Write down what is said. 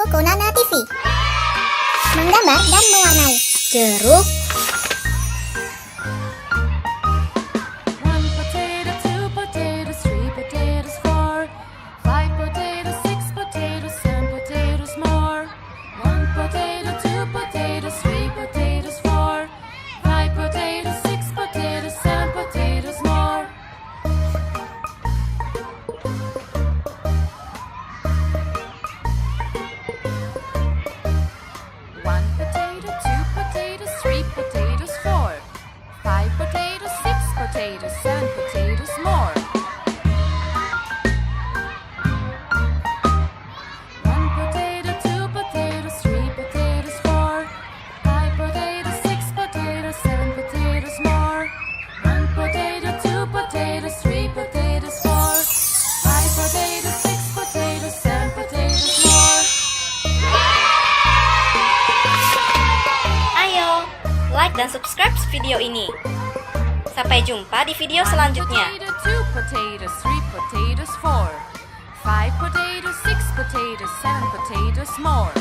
Coconana TV. Menggambar dan mewarnai. Jeruk, like dan subscribe video ini. Sampai jumpa di video selanjutnya. 1 potato, 2 potatoes, 3 potatoes, 4 5 potatoes, 6 potatoes, 7 potatoes more.